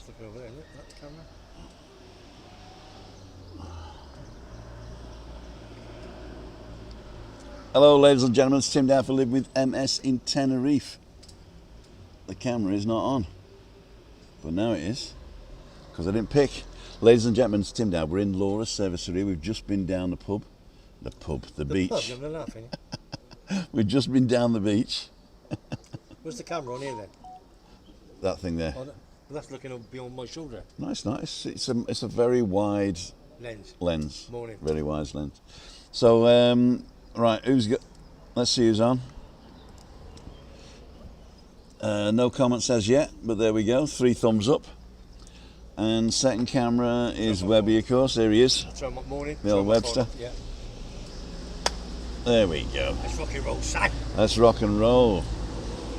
looking over there, isn't it? Is that the camera? Hello ladies and gentlemen, it's Tim down for Live with MS in Tenerife. The camera is not on, but now it is, because I didn't pick. Ladies and gentlemen, it's Tim down. We're in Laura's Cerveceria. We've just been down the beach. Pub, you're laughing. We've just been down the beach. Where's the camera on here then? That thing there. Oh, that's looking beyond my shoulder. No, it's not. It's a very wide lens. Morning. Very wide lens. So, right, let's see who's on. No comments as yet, but there we go. 3 thumbs up. And second camera is Webby, of course. There he is. Morning. The old Webster. Yeah. There we go. Let's rock and roll, son. Let's rock and roll.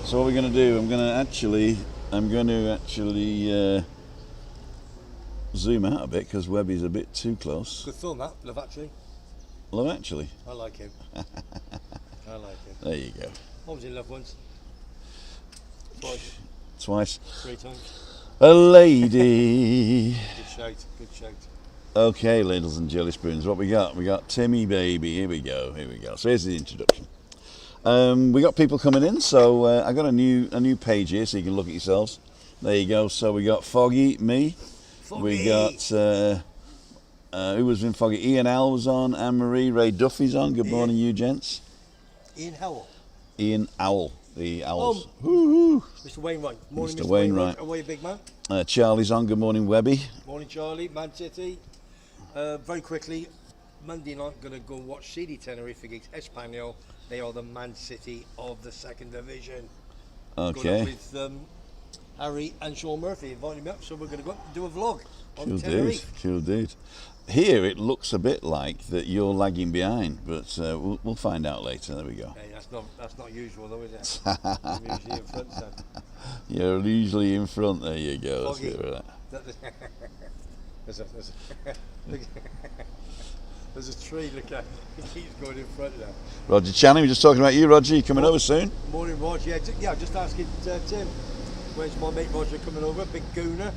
So what we're going to do, I'm going to actually zoom out a bit because Webby's a bit too close. Good film that, Love Actually. Love Actually. I like him. I like him. There you go. I was in love once. Twice. 3 times. A lady. Good shout. Good shout. Okay, ladies and jelly spoons, what we got? We got Timmy baby. Here we go. So here's the introduction. We got people coming in, so I got a new page here, so you can look at yourselves. There you go. So we got Foggy, me. Foggy. We got who was in Foggy? Ian Al was on. Anne Marie, Ray Duffy's on. Good morning, you gents. Ian Howell. Ian Owl, the Owls. Woo-hoo. Mr. Wainwright. Morning, Mr. Wainwright. How are you, big man? Charlie's on. Good morning, Webby. Morning, Charlie. Man City. Very quickly, Monday night, going to go watch CD Tenerife against Espanyol. They are the Man City of the 2nd Division. Okay. Going up with Harry and Sean Murphy inviting me up, so we're going to go up and do a vlog on Cool Tenerife. dude. Here it looks a bit like that you're lagging behind, but we'll find out later. There we go. Hey, that's not usual though, is it? I'm usually in front, so. You're usually in front. There you go. Foggy. There's a tree, look at it. He keeps going in front now. Roger Channing, we're just talking about you, Roger. You coming over soon? Morning, Roger. Yeah, just asking Tim, where's my mate Roger coming over? Big gooner.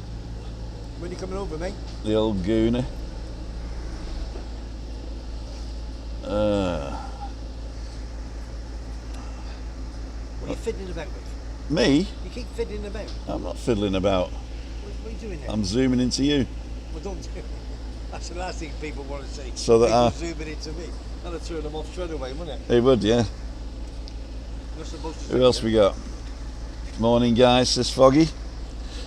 When are you coming over, mate? The old gooner. What are you fiddling about with? Me? You keep fiddling about. I'm not fiddling about. What are you doing there? I'm zooming into you. Well, don't do it. That's the last thing people want to see. So that people zooming into me. That'll turn them off straight away, wouldn't it? It would, yeah. You're supposed to Who else we got? Morning, guys. Says Foggy.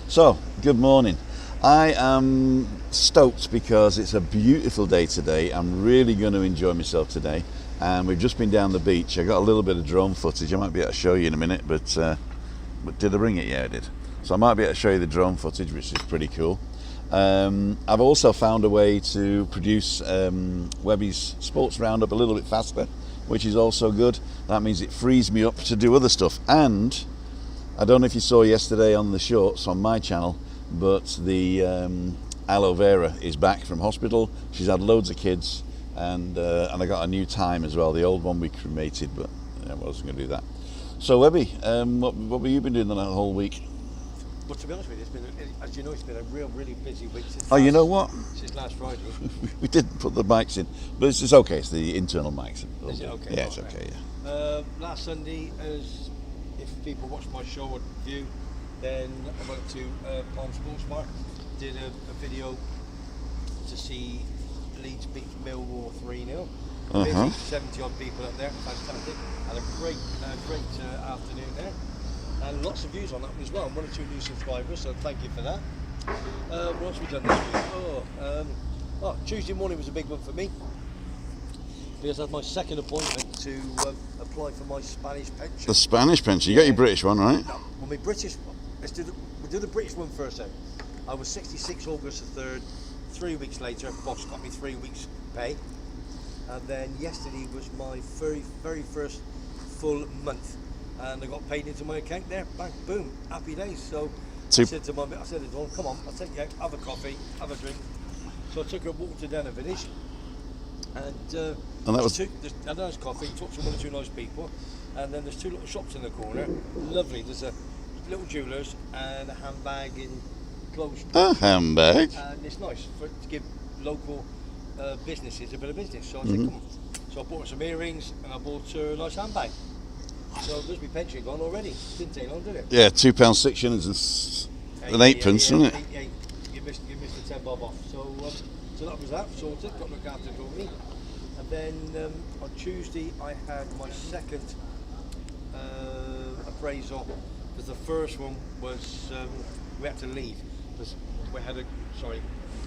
So, good morning. I am stoked because it's a beautiful day today. I'm really going to enjoy myself today. And we've just been down the beach. I got a little bit of drone footage. I might be able to show you in a minute, but did I bring it? Yeah, I did. So I might be able to show you the drone footage, which is pretty cool. I've also found a way to produce Webby's Sports Roundup a little bit faster, which is also good. That means it frees me up to do other stuff. And I don't know if you saw yesterday on the shorts on my channel, but the aloe vera is back from hospital. She's had loads of kids, and I got a new time as well. The old one we cremated, but I wasn't going to do that. So Webby, what have you been doing the whole week? Well, to be honest with you, as you know, it's been a really busy week since you know what? Since last Friday. We didn't put the mics in, but it's okay. It's the internal mics. Is it okay? Yeah, it's okay. Yeah. Last Sunday, as if people watch my show or view, then I went to Palm Sports Park, did a video to see Leeds beat Millwall 3-0. Busy, 70 odd people up there, fantastic. Had a great afternoon there. And lots of views on that one as well. 1 or 2 new subscribers, so thank you for that. What else have we done this week? Tuesday morning was a big one for me because I had my second appointment to apply for my Spanish pension. The Spanish pension. You got your British one, right? No, well, my British one. We'll do the British one first then. I was 66 August the 3rd. 3 weeks later, boss got me 3 weeks pay. And then yesterday was my very first full month. And I got paid into my account there, bang, boom, happy days. So I said to Dawn, come on, I'll take you out, have a coffee, have a drink. So I took her, walked her down a village, and that was had a nice coffee, talked to 1 or 2 nice people, and then there's 2 little shops in the corner, lovely. There's a little jewellers and a handbag and closed. A handbag. And it's nice to give local businesses a bit of business. So I said, come on. So I bought her some earrings and I bought her a nice handbag. So there's my pension gone already. Didn't take long, did it? Yeah, £2.06 and 8p, isn't it? You missed the 10 bob off. So that was that sorted. Got looked after me. And then on Tuesday I had my second appraisal. Because the first one was we had to leave. Because we had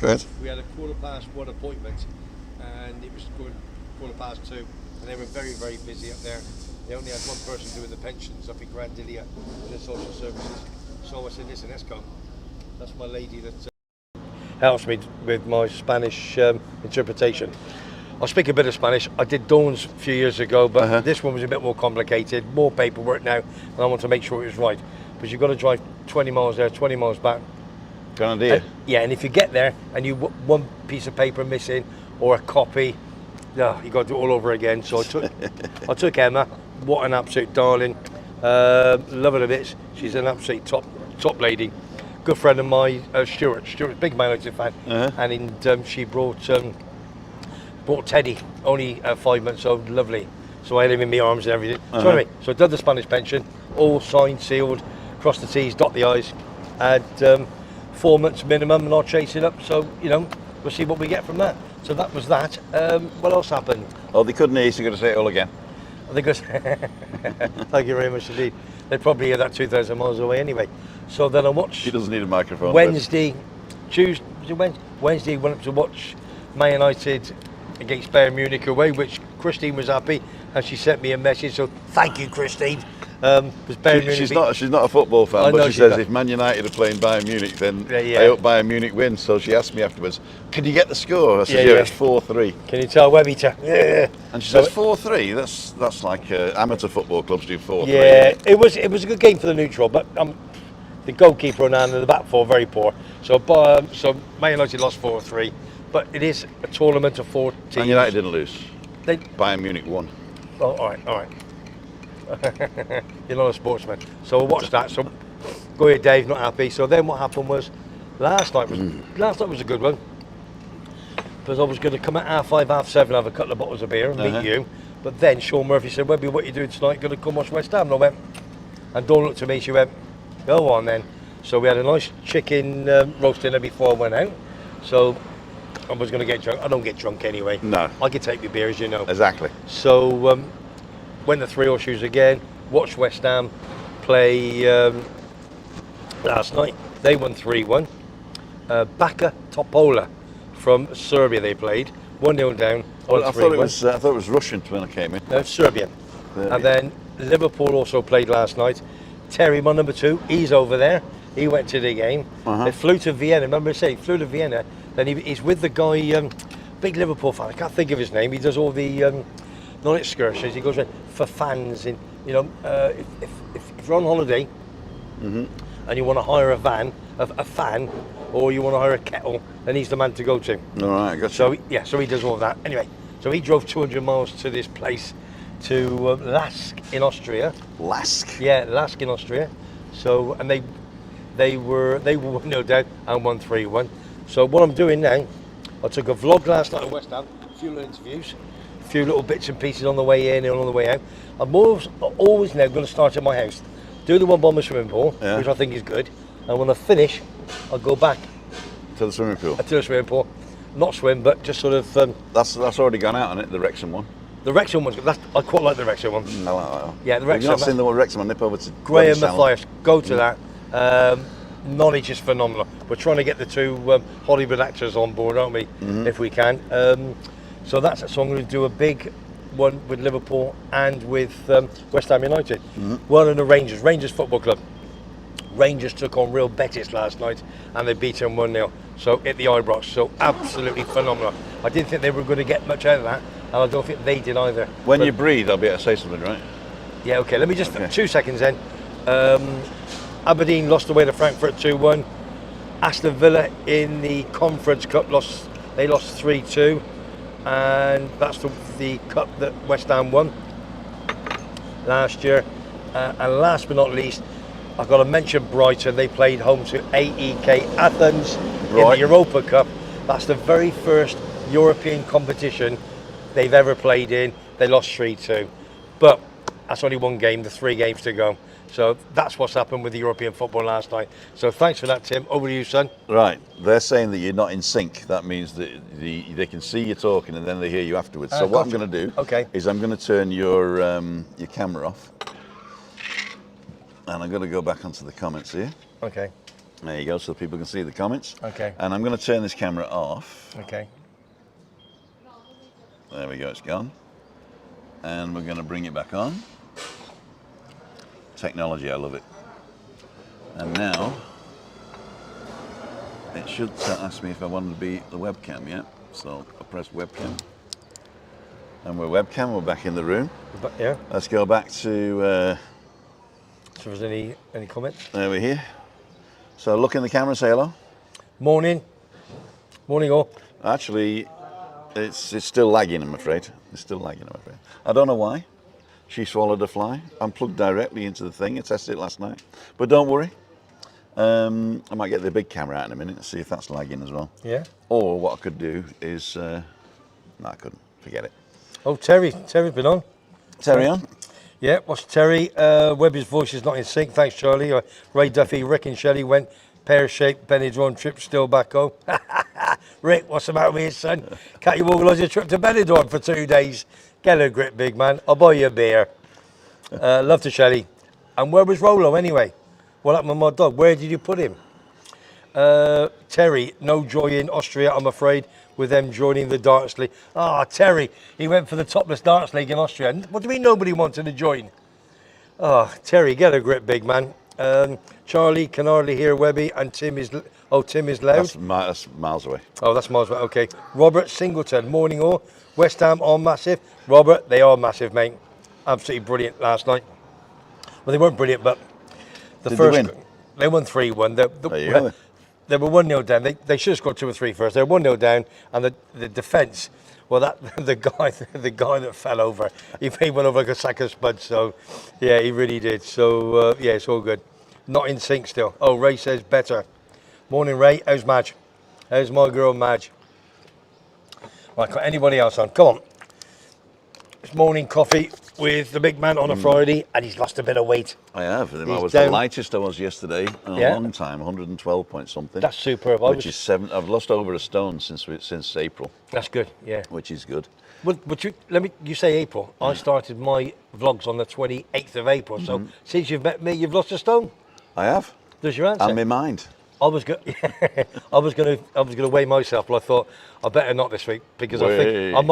Go ahead. we had a 1:15 appointment, and it was going 2:15, and they were very, very busy up there. They only had one person doing the pensions up in Grandilia in the social services. So I said, listen, let's go. That's my lady that helps me with my Spanish interpretation. I speak a bit of Spanish. I did Dawn's a few years ago, but this one was a bit more complicated, more paperwork now, and I want to make sure it was right. Because you've got to drive 20 miles there, 20 miles back. Grandia. Yeah, and if you get there and you one piece of paper missing or a copy, you got to do it all over again. So I took Emma. What an absolute darling, love her to bits. She's an absolute top lady. Good friend of mine, Stuart. Stuart's a big Man United fan, and she brought Teddy, only 5 months old, lovely. So I had him in my arms and everything. So anyway, so I did the Spanish pension, all signed, sealed, cross the T's, dot the I's, and 4 months minimum, and I'll chase it up. So we'll see what we get from that. So that was that. What else happened? Oh, they couldn't hear you, so you're going to say it all again. I think thank you very much indeed. They'd probably hear that 2,000 miles away anyway. So then I watched. She doesn't need a microphone. Wednesday, Tuesday, Wednesday went up to watch Man United against Bayern Munich away, which Christine was happy, and she sent me a message. So thank you, Christine. She's not a football fan, but she says if Man United are playing Bayern Munich, then I hope Bayern Munich wins. So she asked me afterwards, "Can you get the score?" I said, "Yeah, it's 4-3." Can you tell Webby? Yeah. And she says 4-3. That's like amateur football clubs do 4-3. Yeah, it was a good game for the neutral, but the goalkeeper and the back four very poor. So Man United lost 4-3, but it is a tournament of 4 teams. Man United didn't lose. Bayern Munich won. Oh, all right. You're not a sportsman. So I watched that. So go ahead, Dave, not happy. So then what happened was last night was a good one. Because I was going to come at 5:30, 7:30, have a couple of bottles of beer and meet you. But then Sean Murphy said, "Webby, what are you doing tonight? Going to come watch West Ham?" And I went, and Dawn looked at me, she went, "Go on then." So we had a nice chicken roast dinner before I went out. So I was going to get drunk. I don't get drunk anyway. No. I can take my beer, as you know. Exactly. So went to 3 horseshoes again, watched West Ham play last night. They won 3-1. Baka Topola from Serbia they played, 1-0 down. I thought it was Russian when I came in. No, Serbian. And then Liverpool also played last night. Terry, my number 2, he's over there. He went to the game. They flew to Vienna. Remember I said he flew to Vienna. Then he's with the guy, big Liverpool fan. I can't think of his name. He does all the not excursions. He goes around for fans. In if you're on holiday and you want to hire a fan, or you want to hire a kettle, then he's the man to go to. All right, gotcha. So he does all of that. Anyway, so he drove 200 miles to this place, to Lask in Austria. Lask? Yeah, Lask in Austria. So and they were 1-0 down and won 3-1. So what I'm doing now, I took a vlog last night at West Ham, a few little interviews, a few little bits and pieces on the way in and on the way out. I'm always now going to start at my house, do the one bomber swimming pool, which I think is good, and when I finish, I'll go back to the swimming pool. To the swimming pool, not swim, but just sort of. That's already gone out, isn't it? The Wrexham one. The Wrexham one's good. I quite like the Wrexham one. I like that one. Yeah, the Wrexham. You've not seen the one Wrexham? I'll nip over to Graham Mathias. Go to that. Knowledge is phenomenal. We're trying to get the 2 Hollywood actors on board, aren't we? If we can. So I'm going to do a big one with Liverpool and with West Ham United. Well, and the Rangers Football Club. Rangers took on Real Betis last night and they beat them 1-0. So at the Ibrox. So absolutely phenomenal. I didn't think they were going to get much out of that, and I don't think they did either. When you breathe, I'll be able to say something, right? Yeah. Okay. Let me just 2 seconds then. Aberdeen lost away to Frankfurt 2-1. Aston Villa in the Conference Cup lost 3-2, and that's the cup that West Ham won last year. And last but not least, I've got to mention Brighton. They played home to AEK Athens in the Right. Europa Cup. That's the very first European competition they've ever played in. They lost 3-2. But that's only one game, the 3 games to go. So that's what's happened with the European football last night. So thanks for that, Tim. Over to you, son. Right, they're saying that you're not in sync. That means that they can see you talking and then they hear you afterwards. So what I'm going to do is I'm going to turn your camera off, and I'm going to go back onto the comments here. Okay. There you go, so people can see the comments. Okay. And I'm going to turn this camera off. Okay. There we go, it's gone. And we're going to bring it back on. Technology, I love it. And now it should ask me if I want to be the webcam, yeah? So I press webcam. And we're webcam, we're back in the room. But yeah. Let's go back to... So is there any comments? there we're here. So look in the camera, say hello. Morning. Morning all. Actually, it's still lagging, I'm afraid. It's still lagging, I'm afraid. I don't know why. She swallowed a fly. I'm plugged directly into the thing. I tested it last night. But don't worry. I might get the big camera out in a minute and see if that's lagging as well. Yeah. Or what I could do is... no, I couldn't. Forget it. Oh, Terry's been on. Terry on? Yeah, what's Terry? Webby's voice is not in sync. Thanks, Charlie. Ray Duffy, Rick and Shelley went pear-shaped Benidorm trip, still back home. Rick, what's the matter with you, son? Can't you organise a trip to Benidorm for 2 days? Get a grip, big man. I'll buy you a beer. Love to Shelley. And where was Rolo anyway? What happened with my dog? Where did you put him? Terry, no joy in Austria, I'm afraid, with them joining the darts league. Ah, Terry, he went for the topless darts league in Austria. What do you mean nobody wanted to join? Oh, Terry, get a grip, big man. Charlie can hardly hear Webby, and Tim is loud. That's miles away. Oh, that's miles away. Okay. Robert Singleton, morning all. West Ham are massive. Robert, they are massive, mate. Absolutely brilliant last night. Well, they weren't brilliant, but Did they win? They won 3-1. There you go. They were 1-0 down. They should have scored 2 or 3 first. They were 1-0 down, and the defence. Well, the guy that fell over, he went over like a sack of spuds. So, yeah, he really did. So, yeah, it's all good. Not in sync still. Oh, Ray says better. Morning, Ray. How's Madge? How's my girl, Madge? Right, got anybody else on? Come on. It's morning coffee with the big man on a Friday, and he's lost a bit of weight. I have. I was down. the lightest I was yesterday in a long time, 112 point something. That's superb. Which is 7. I've lost over a stone since April. That's good. Yeah. Which is good. But you say April. I started my vlogs on the 28th of April. So since you've met me, you've lost a stone. I have. There's your answer. And my mind. I was gonna weigh myself, but I thought I better not this week because I think I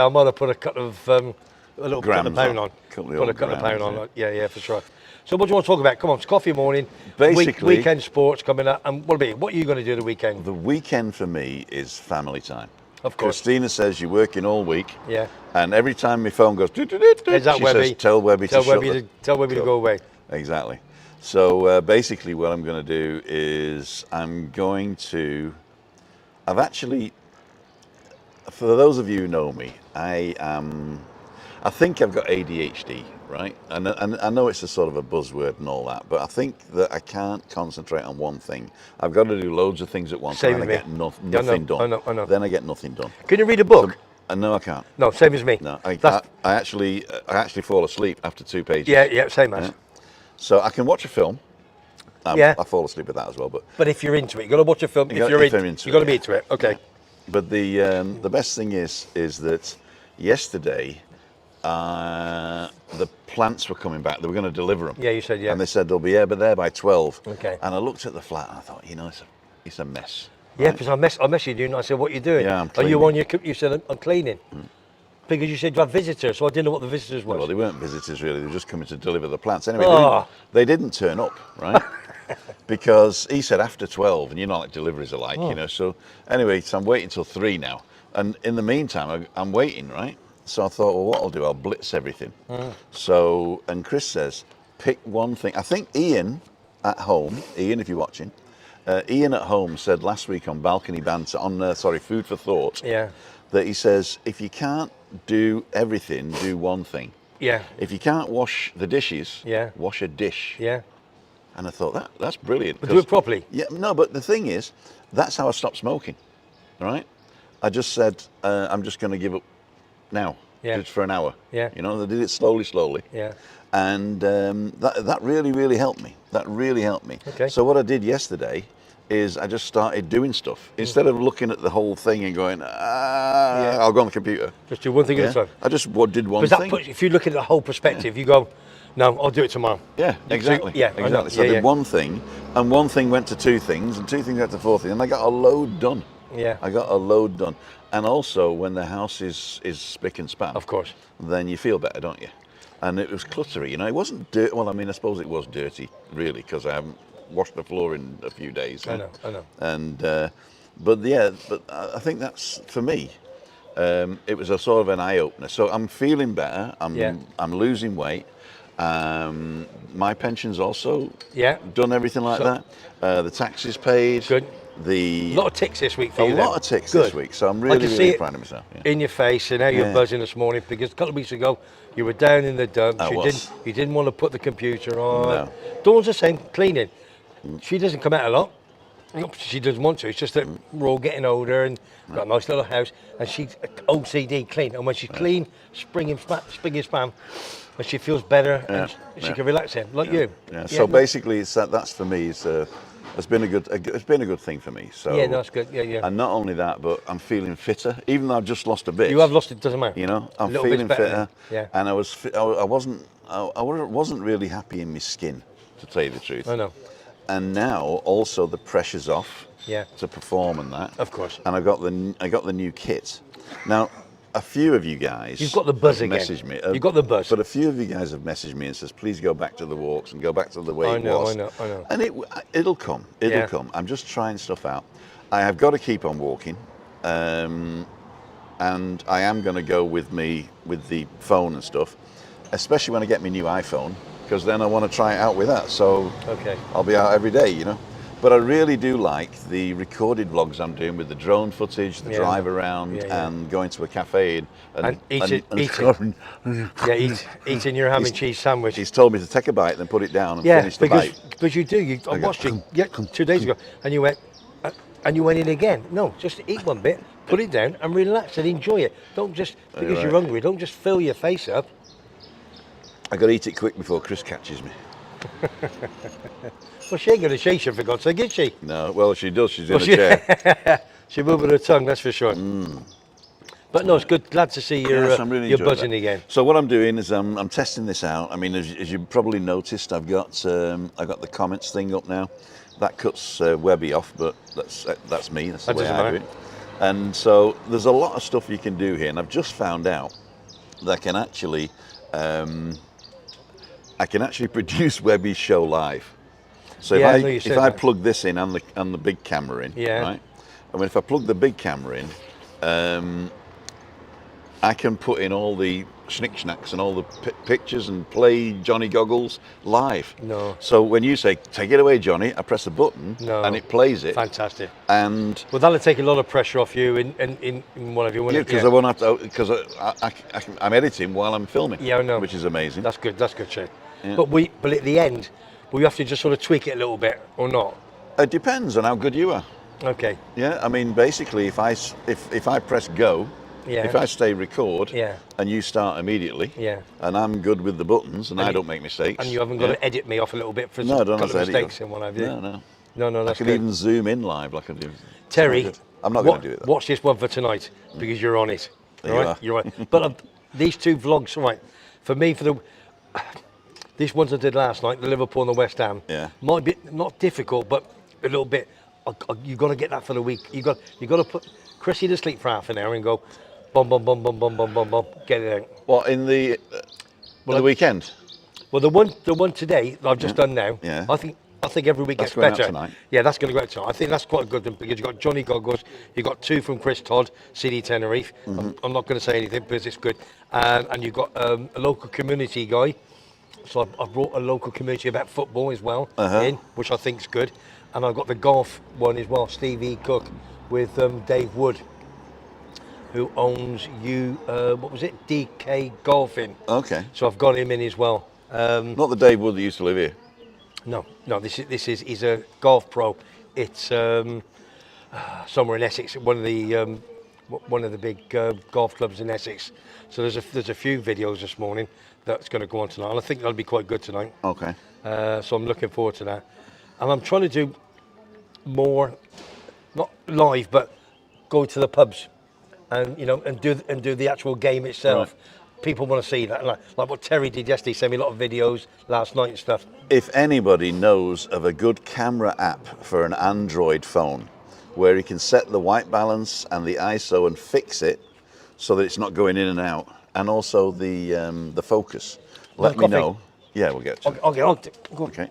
might have put a couple of a little couple of pound on. Put a couple of pound on. Yeah, for sure. So what do you want to talk about? Come on, it's coffee morning. Basically, weekend sports coming up, and what are you going to do the weekend? The weekend for me is family time. Of course. Christina says you're working all week. Yeah. And every time my phone goes, Is that she Webby? says, tell Webby tell Webby to go away. Exactly. So basically what I'm going to do is I've actually, for those of you who know me, I think I've got ADHD, right? And I know it's a sort of a buzzword and all that, but I think that I can't concentrate on one thing. I've got to do loads of things at once, and I get nothing done. I know. Then I get nothing done. Can you read a book? No, I can't. No, same as me. No, I actually fall asleep after 2 pages. Yeah, same as. Yeah. So I can watch a film. I fall asleep with that as well. But if you're into it, you've got to watch a film. If you've got to be into it. Okay. Yeah. But the best thing is that yesterday the plants were coming back. They were going to deliver them. Yeah, you said, yeah. And they said they'll be there by 12. Okay. And I looked at the flat and I thought, it's a mess. Yeah, because I messaged you and I said, what are you doing? Yeah, I'm Are you cleaning. on you said, I'm cleaning. Because you said you had visitors, so I didn't know what the visitors was. Well, they weren't visitors really. They were just coming to deliver the plants. Anyway, they didn't turn up, right? Because he said after 12, and you know like deliveries are like, So anyway, so I'm waiting till 3 now. And in the meantime, I'm waiting, right? So I thought, well, what I'll do, I'll blitz everything. So, and Chris says, pick one thing. I think Ian at home, Ian, if you're watching, Ian at home said last week on Balcony Banter, Food for Thought, that he says, if you can't do everything, do one thing. Yeah. If you can't wash the dishes, Yeah. wash a dish. Yeah. And I thought, that's brilliant. But do it properly. Yeah, no, but the thing is, that's how I stopped smoking, right? I just said, I'm just going to give up now, just for an hour. Yeah. You know, I did it slowly. Yeah. And that really helped me. That really helped me. Okay. So what I did yesterday is I just started doing stuff. Instead of looking at the whole thing and going, I'll go on the computer. Just do one thing at a time. I just did one Because thing. if you look at the whole perspective, you go, no, I'll do it tomorrow. Yeah, exactly. Exactly. So I did one thing, and one thing went to two things, and two things went to four things, and I got a load done. Yeah. I got a load done. And also, when the house is spick and span, of course, then you feel better, don't you? And it was cluttery, you know. It wasn't dirty. Well, I mean, I suppose it was dirty, really, because I haven't washed the floor in a few days. I know. And but I think that's, for me, it was a sort of an eye opener. So I'm feeling better. I'm losing weight. My pension's also done everything like that. The tax is paid. Good. A lot of ticks this week for you. A lot of ticks this week. So I'm really proud of myself. Yeah. In your face, and how you're buzzing this morning, because a couple of weeks ago you were down in the dumps. You didn't want to put the computer on. No. Dawn's the same, cleaning. She doesn't come out a lot. Not because she doesn't want to. It's just that we're all getting older and got a nice little house, and she's OCD clean. And when she's clean, spring and span, and she feels better, and she can relax in, like you. Yeah. So basically, that's for me. It's been a good thing for me. So yeah, that's good. Yeah. And not only that, but I'm feeling fitter. Even though I've just lost a bit. You have lost it. Doesn't matter. You know, I'm feeling fitter. Yeah. And I wasn't really happy in my skin, to tell you the truth. I know. And now also the pressure's off. Yeah. To perform and that. Of course. And I got the new kit. Now, a few of you guys you've got the buzz again. Messaged me. You've got the buzz. But a few of you guys have messaged me and says, please go back to the walks and go back to the way it was. I know. And it'll come. It'll come. I'm just trying stuff out. I have got to keep on walking. And I am going to go with the phone and stuff, especially when I get my new iPhone, because then I want to try it out with that. So I'll be out every day, you know. But I really do like the recorded vlogs I'm doing with the drone footage, the drive around, and going to a cafe and eating your ham and cheese sandwich. He's told me to take a bite, then put it down and finish the bite. Because you do. I watched you 2 days ago, and you went in again. No, just eat one bit, put it down, and relax and enjoy it. Don't just because you're hungry. Don't just fill your face up. I got to eat it quick before Chris catches me. Well, she ain't going to chase you, for God's sake, is she? No, well, she does. She's in a chair. She's moving her tongue, that's for sure. But no, it's good. Glad to see you're buzzing again. So what I'm doing is I'm testing this out. I mean, as you probably noticed, I've got the comments thing up now. That cuts Webby off, but that's me. That's the way I do it. And so there's a lot of stuff you can do here, and I've just found out that I can actually produce Webby's show live. So if I plug this in and the big camera in, right? I mean, if I plug the big camera in, I can put in all the schnick-schnacks and all the pictures and play Johnny Goggles live. No. So when you say, take it away, Johnny, I press a button and it plays it. Fantastic. And well, that'll take a lot of pressure off you in one of your... Yeah, because I won't have to, because I'm editing while I'm filming. Yeah, I know. Which is amazing. That's good, Shane. Yeah. But at the end, will you have to just sort of tweak it a little bit or not? It depends on how good you are. Okay. Yeah, I mean, basically, if I press go, if I stay record, and you start immediately, and I'm good with the buttons, and I don't make mistakes, and you haven't got to edit me off a little bit for some couple of mistakes and what have you. No, that's good. I can even zoom in live like I do. Terry, I'm not going to do it. Watch this one for tonight because you're on it. You're right. But these two vlogs, right? For me, these ones I did last night, the Liverpool and the West Ham, might be not difficult, but a little bit. You've got to get that for the week. You got to put Chrissy to sleep for half an hour and go, bum bum bum bum bum bum bum bum, get it out. What in the weekend? Well, the one today that I've just done now. Yeah. I think every week that's gets better. Out tonight. Yeah, that's going to go out tonight. I think that's quite a good one because you've got Johnny Goggles, you've got 2 from Chris Todd, CD Tenerife. I'm not going to say anything because it's good. And you've got a local community guy. So I've brought a local community about football as well in, which I think is good. And I've got the golf one as well, Stevie Cook with Dave Wood, who owns DK Golfing. Okay. So I've got him in as well. Not the Dave Wood that used to live here. No. He's a golf pro. It's somewhere in Essex, one of the big golf clubs in Essex. So there's a few videos this morning that's going to go on tonight, and I think that'll be quite good tonight. Okay. So I'm looking forward to that, and I'm trying to do more, not live, but go to the pubs, and do the actual game itself. Right. People want to see that, like what Terry did yesterday. He sent me a lot of videos last night and stuff. If anybody knows of a good camera app for an Android phone where you can set the white balance and the ISO and fix it so that it's not going in and out, and also the focus, let me know. Yeah, we'll get to it. Okay, go on. Okay.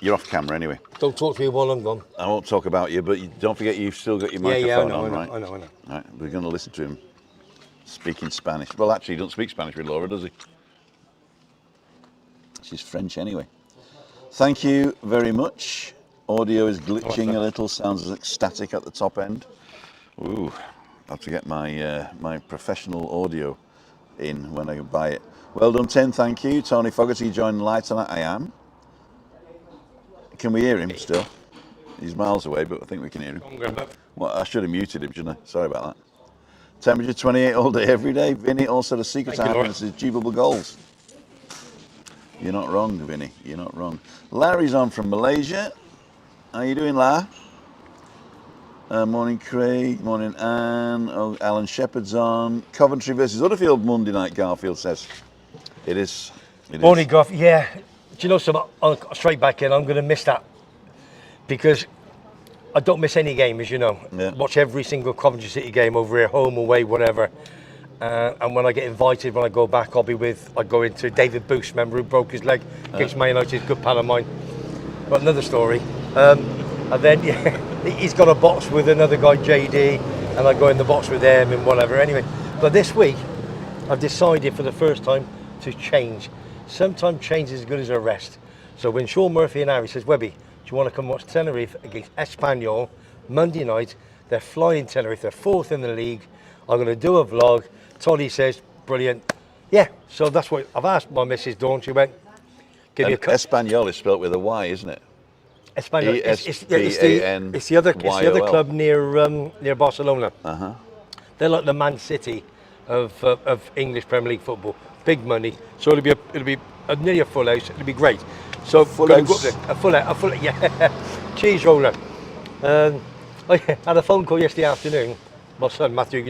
You're off camera anyway. Don't talk to me while I'm gone. I won't talk about you, but don't forget you've still got your microphone on, right? I know. Right, we're going to listen to him speaking Spanish. Well, actually, he doesn't speak Spanish with Laura, does he? She's French anyway. Thank you very much. Audio is glitching a little, sounds static at the top end. Ooh, I have to get my my professional audio in when I buy it. Well done, Tim, thank you. Tony Fogarty joining live tonight. I am. Can we hear him still? He's miles away, but I think we can hear him. Well, I should have muted him, shouldn't I? Sorry about that. Temperature 28 all day, every day. Vinny, also the secret to happiness is achievable goals. You're not wrong, Vinny. You're not wrong. Larry's on from Malaysia. How you doing, La? Morning, Craig. Morning, Anne. Oh, Alan Shepherd's on. Coventry versus Huddersfield Monday night, Garfield says. It is. Morning, Garf. Yeah. Do you know something? Straight back in. I'm going to miss that because I don't miss any game, as you know. Yeah. Watch every single Coventry City game over here, home, away, whatever. And when I get invited, when I go back, I go into David Booth, remember, who broke his leg against Man United, good pal of mine. But another story. And then he's got a box with another guy, JD, and I go in the box with them and whatever. Anyway, but this week, I've decided for the first time to change. Sometimes change is as good as a rest. So when Sean Murphy and Harry says, Webby, do you want to come watch Tenerife against Espanyol Monday night? They're flying Tenerife, they're fourth in the league. I'm going to do a vlog. Toddy says, brilliant. Yeah, so that's what I've asked my Mrs. Dawn. She went, give you a cut. Espanyol is spelt with a Y, isn't it? Espanyol. It's the other club near Barcelona. Uh-huh. They're like the Man City of English Premier League football. Big money. So it'll be nearly a full house. It'll be great. So full gonna house. Go up there, a full yeah. Cheese roller. I had a phone call yesterday afternoon. My son Matthew,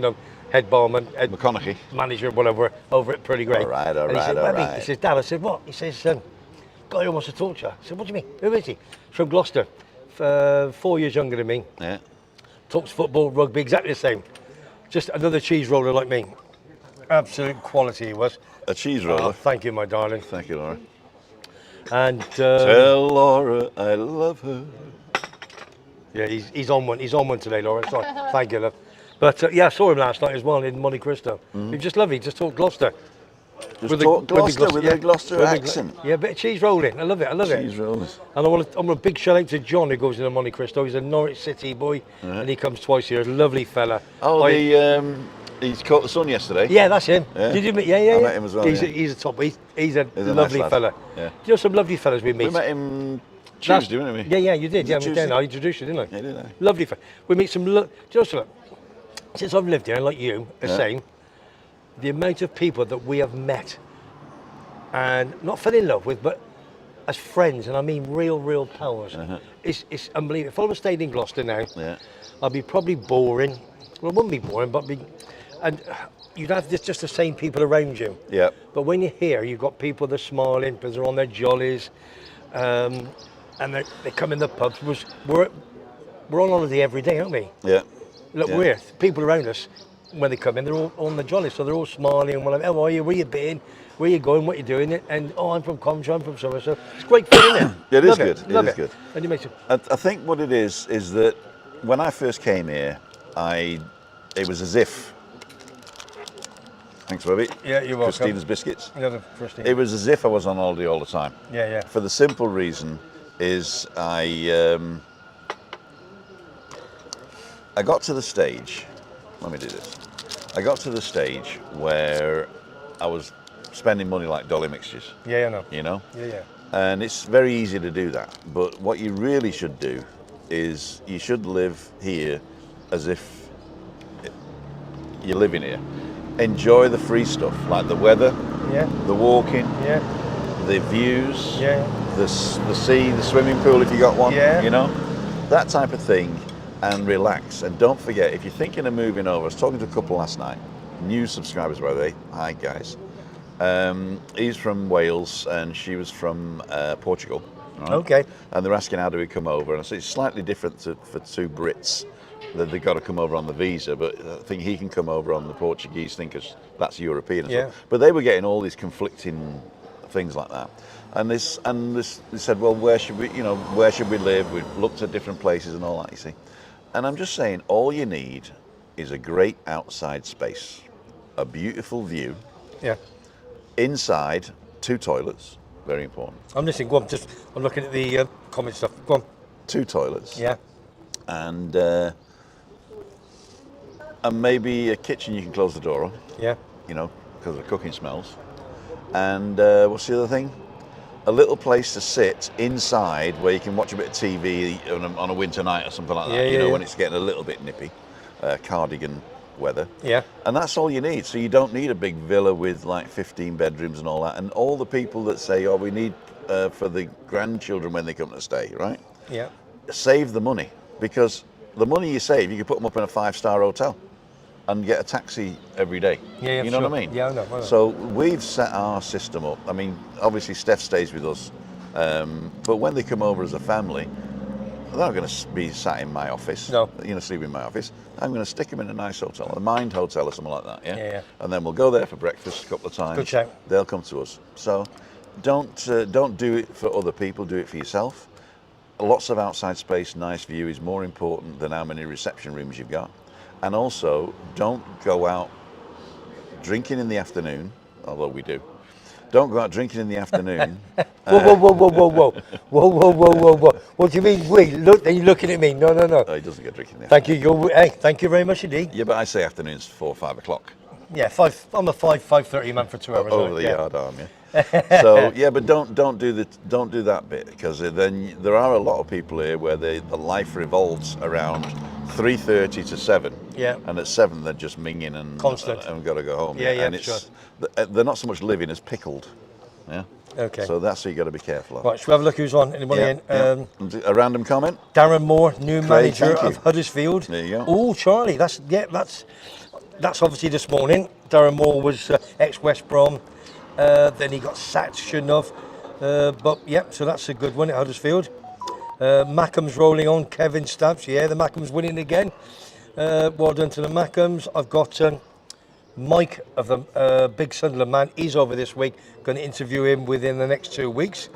head barman, head McConaughey. manager, whatever, over at Pretty Great. All right. He says, Dad, I said, what? He says, guy who wants to talk to you. I said, what do you mean? Who is he? He's from Gloucester, 4 years younger than me. Yeah. Talks football, rugby, exactly the same. Just another cheese roller like me. Absolute quality he was. A cheese roller. Oh, thank you, my darling. Thank you, Laura. And Tell Laura I love her. yeah, he's on one. He's on one today, Laura. Sorry. Thank you, love. But yeah, I saw him last night as well in Monte Cristo. He was just lovely. Just talked Gloucester. Just talk Gloucester with a Gloucester accent. Yeah, a bit of cheese rolling. I love it. Cheese rollers. And I want a big shout out to John who goes into Monte Cristo. He's a Norwich City boy, and he comes twice a year. Lovely fella. Oh, he's caught the sun yesterday. Yeah, that's him. Yeah. Did you meet? Yeah. I met him as well. He's a top. He's a lovely nice fella. Yeah. Do you know some lovely fellas we meet? We met him Tuesday, didn't we? Yeah, you did. Yeah, Tuesday? I introduced you, didn't I? Yeah, did I? Lovely fella. We meet some. Do you know something? Since I've lived here, like you, the same, the amount of people that we have met and not fell in love with, but as friends, and I mean real pals, it's unbelievable. If I was staying in Gloucester now, I'd be probably boring. Well, I wouldn't be boring, but and you'd have just the same people around you. Yeah. But when you're here, you've got people that are smiling because they're on their jollies, and they come in the pubs. We're on holiday every day, aren't we? Yeah. Look, we're people around us when they come in. They're all on the jolly, so they're all smiling. And we're like, "How are you? Where you been? Where you going? What you doing?" And I'm from Coventry. I'm from so. It's great fun, isn't it? It is good. It is good. And you make I think what it is that when I first came here, it was as if. Thanks, Webby. Yeah, you're welcome. Christina's biscuits. Another Christina. It was as if I was on holiday all the time. Yeah. For the simple reason is I got to the stage. Let me do this. I got to the stage where I was spending money like dolly mixtures. Yeah, I know. You know. Yeah. And it's very easy to do that. But what you really should do is you should live here as if you're living here. Enjoy the free stuff, like the weather, Yeah. the walking, Yeah. the views, Yeah. the sea, the swimming pool if you got one, Yeah. you know, that type of thing, and relax. And don't forget, if you're thinking of moving over, I was talking to a couple last night, new subscribers by the way, hi guys. He's from Wales and she was from Portugal. Right? Okay. And they're asking how do we come over, and I said it's slightly different for two Brits. They've got to come over on the visa, but I think he can come over on the Portuguese thing because that's European. Yeah. But they were getting all these conflicting things like that, and this they said, well, where should we live? We've looked at different places and all that, you see. And I'm just saying, all you need is a great outside space, a beautiful view. Yeah. Inside, 2 toilets, very important. I'm listening. Go on. I'm looking at the comment stuff. Go on. 2 toilets. Yeah. And maybe a kitchen you can close the door on, Yeah. you know, because the cooking smells. And what's the other thing? A little place to sit inside where you can watch a bit of TV on a winter night or something like that, Yeah, you know, yeah. when it's getting a little bit nippy, cardigan weather. Yeah. And that's all you need. So you don't need a big villa with like 15 bedrooms and all that. And all the people that say, oh, we need for the grandchildren when they come to stay, right? Yeah. Save the money, because the money you save, you can put them up in a 5-star hotel and get a taxi every day. Yeah, you know sure. what I mean? Yeah, I know. So we've set our system up. I mean, obviously Steph stays with us, but when they come over as a family, they're not going to be sat in my office. No. You know, sleep in my office. I'm going to stick them in a nice hotel, a Mind Hotel or something like that. Yeah. Yeah. And then we'll go there for breakfast a couple of times. Good shout. They'll come to us. So don't do it for other people. Do it for yourself. Lots of outside space, nice view is more important than how many reception rooms you've got. And also, don't go out drinking in the afternoon, although we do. Don't go out drinking in the afternoon. Whoa. What do you mean? Look, are you looking at me? No. He doesn't get drinking in the Thank you. Hey, thank you very much indeed. Yeah, but I say afternoons 4 or 5 o'clock. Yeah, I'm a 5:30 man for 2 hours. Over the yeah. yard arm, yeah. So yeah, but don't do that bit, because then there are a lot of people here where the life revolves around 3:30 to 7. Yeah. And at 7 they're just minging and Constant. and got to go home. Yeah, And sure. they're not so much living as pickled. Yeah. Okay. So that's what you got to be careful of. Right, should we have a look who's on? Anybody in? A random comment. Darren Moore, new manager thank you. of Huddersfield. There you go. Oh, Charlie, that's obviously this morning. Darren Moore was ex-West Brom. Then he got sacked, shouldn't have. But yeah, so that's a good one at Huddersfield. Mackham's rolling on. Kevin Stabs, yeah, the Mackham's winning again. Well done to the Mackhams. I've got Mike of the Big Sunderland Man. He's over this week. Going to interview him within the next 2 weeks.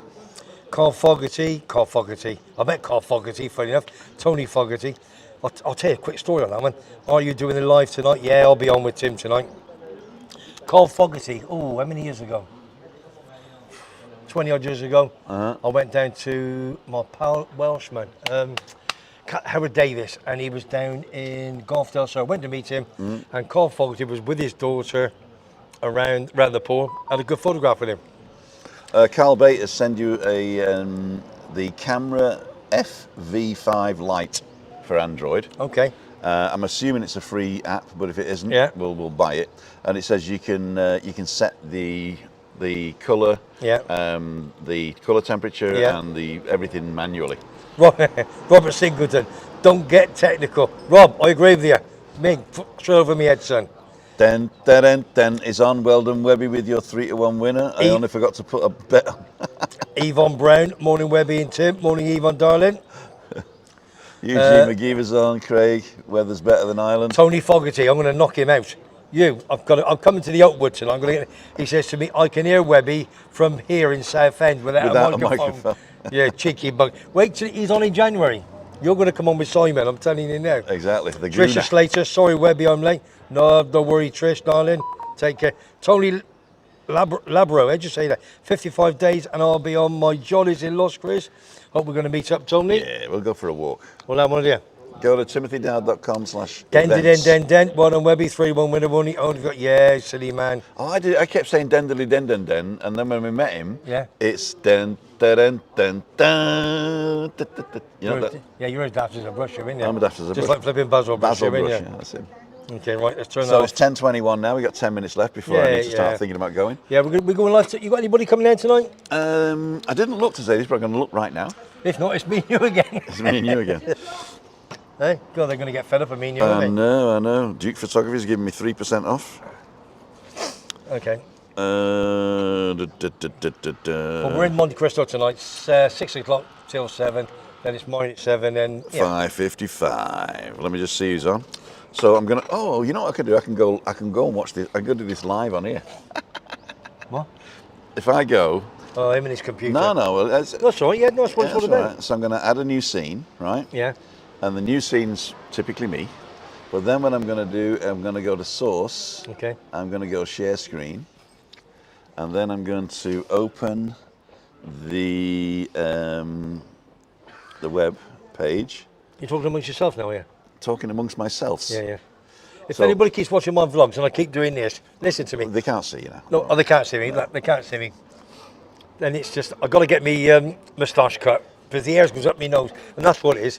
Carl Fogarty. I met Carl Fogarty, funny enough. Tony Fogarty. I'll tell you a quick story on that one. Are you doing it live tonight? Yeah, I'll be on with Tim tonight. Carl Fogarty. Oh, how many years ago? 20 odd years ago. I went down to my pal Welshman, Howard Davis, and he was down in Garthdale, so I went to meet him, and Carl Fogarty was with his daughter around the pool. I had a good photograph with him. Carl Bates has sent you the camera FV5 Lite for Android. Okay. I'm assuming it's a free app, but if it isn't, Yeah. we'll buy it. And it says you can set the colour, the colour temperature, and the everything manually. Robert Singleton, don't get technical. Rob, I agree with you. Mig, straight over my head, son. Den is on. Well done, Webby, with your 3-1 winner. I only forgot to put a bet on. Yvonne Brown, morning Webby and Tim. Morning Yvonne, darling. Eugene McGeever's on. Craig, weather's better than Ireland. Tony Fogarty, I'm going to knock him out. I'm coming to the Oakwood tonight. He says to me, I can hear Webby from here in Southend without a microphone. Yeah, cheeky bug. Wait till he's on in January. You're going to come on with Simon, I'm telling you now. Exactly. The Trisha Gouda. Slater, sorry Webby, I'm late. No, don't worry, Trish, darling. Take care. Tony Labro, how'd you say that? 55 days and I'll be on my jollies in Los Chris. Hope we're going to meet up, Tony. Yeah, we'll go for a walk. Well, I'm on here. Go to timothydowd.com/events. Den. One on Webby, 3-1 winner. Only got, yeah, silly man. Oh, I kept saying dendily den, and then when we met him, Yeah. it's den. You know that? Yeah, you're as daft as a brush, aren't you? I'm as daft as a Just brush. like flipping Basil brush, aren't you? yeah, that's him. Okay, right, let's turn that So off. it's 10:21 now. We got 10 minutes left before I need to start thinking about going. Yeah, we're going live. You got anybody coming down tonight? I didn't look to say this, but I'm going to look right now. If not, it's me and you again. It's me and you again. Hey, God, they're going to get fed up of me and you, aren't I they? know. Duke Photography is giving me 3% off. Okay. Uh, Well, we're in Monte Cristo tonight. It's 6 o'clock till 7. Then it's mine at 7. And yeah. 5:55. Let me just see who's on. So I'm gonna. Oh, you know what I can do? I can go and watch this. I can go do this live on here. What? If I go. Oh, him and his computer. No. Well, That's all right. Yeah, no, that's what it's all that's all about. right. So I'm going to add a new scene, right? Yeah. And the new scene's typically me. But then what I'm going to do, I'm going to go to source. Okay. I'm going to go share screen. And then I'm going to open the web page. You're talking amongst yourself now, yeah? Talking amongst myself. Yeah. If So- anybody keeps watching my vlogs and I keep doing this, listen to me. They can't see you now. No, oh, they can't see me. They can't see me. Then it's just I've got to get me moustache cut because the hair goes up my nose, and that's what it is.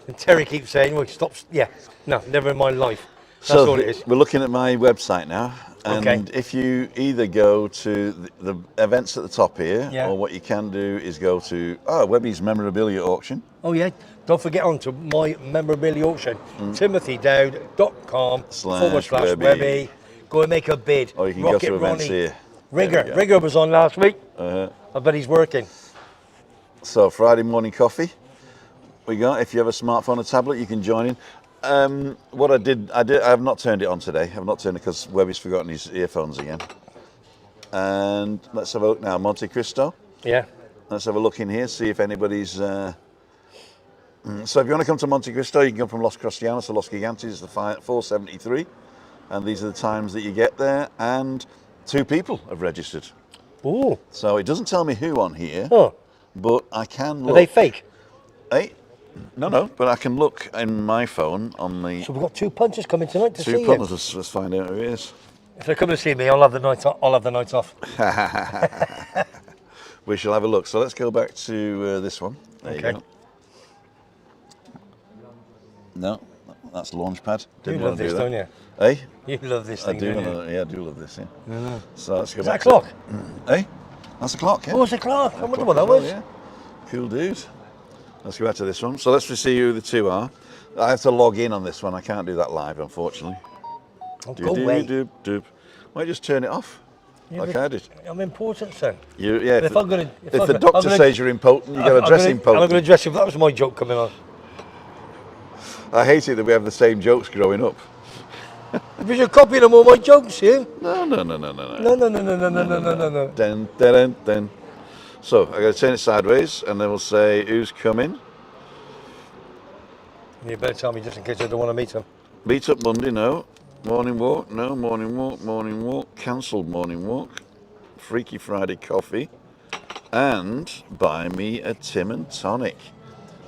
And Terry keeps saying, "Well, stop." Yeah, no, never in my life. That's So all it is. we're looking at my website now, and Okay. if you either go to the events at the top here, Yeah. or what you can do is go to Webby's memorabilia auction. Oh yeah, don't forget on to my memorabilia auction, timothydowd.com/Webby. Go and make a bid. Or you can Rocket go to events Ronnie. here. There we go. Rigger was on last week. Uh-huh. I bet he's working. So Friday morning coffee. We got. If you have a smartphone or tablet, you can join in. What I have not turned it on today. I've not turned it because Webby's forgotten his earphones again. And let's have a look now. Monte Cristo. Yeah. Let's have a look in here, see if anybody's. So if you want to come to Monte Cristo, you can come from Los Cristianos to Los Gigantes. It's the 473, and these are the times that you get there. And 2 people have registered. Ooh. So it doesn't tell me who on here, Oh. but I can look. Are they fake? Hey, no, but I can look in my phone on the So we've got 2 punches coming tonight to see 2 you. punters. Let's find out who it is. If they come to see me, I'll have the night off. I'll have the night off. We shall have a look. So let's go back to this one. There Okay. you go. No, that's Launchpad. You Didn't love want to this, do don't that. you? Hey, You love this I thing, do. don't you? I do love this. Yeah. So let's go Is that a back. clock? Hey, that's a clock. Yeah. Oh, it's a clock. I wonder Clock what that as well, was. yeah. Cool dude. Let's go back to this one. So let's see who the 2 are. I have to log in on this one. I can't do that live, unfortunately. Oh, go away. Doop. Why don't you just turn it off? Yeah, like but I did. I'm important, son. Yeah. If I'm gonna- if if I'm the gonna- doctor I'm gonna- says you're impotent, you got to dress I'm impotent. going to dress you. That was my joke coming on. I hate it that we have the same jokes growing up. Because you're copying them all my jokes, you. No. No. Dun. So I got to turn it sideways, and then we'll say who's coming. You better tell me just in case I don't want to meet them. Meet up Monday, no. Morning walk, no. Morning walk. Cancelled morning walk. Freaky Friday coffee. And buy me a Tim and Tonic.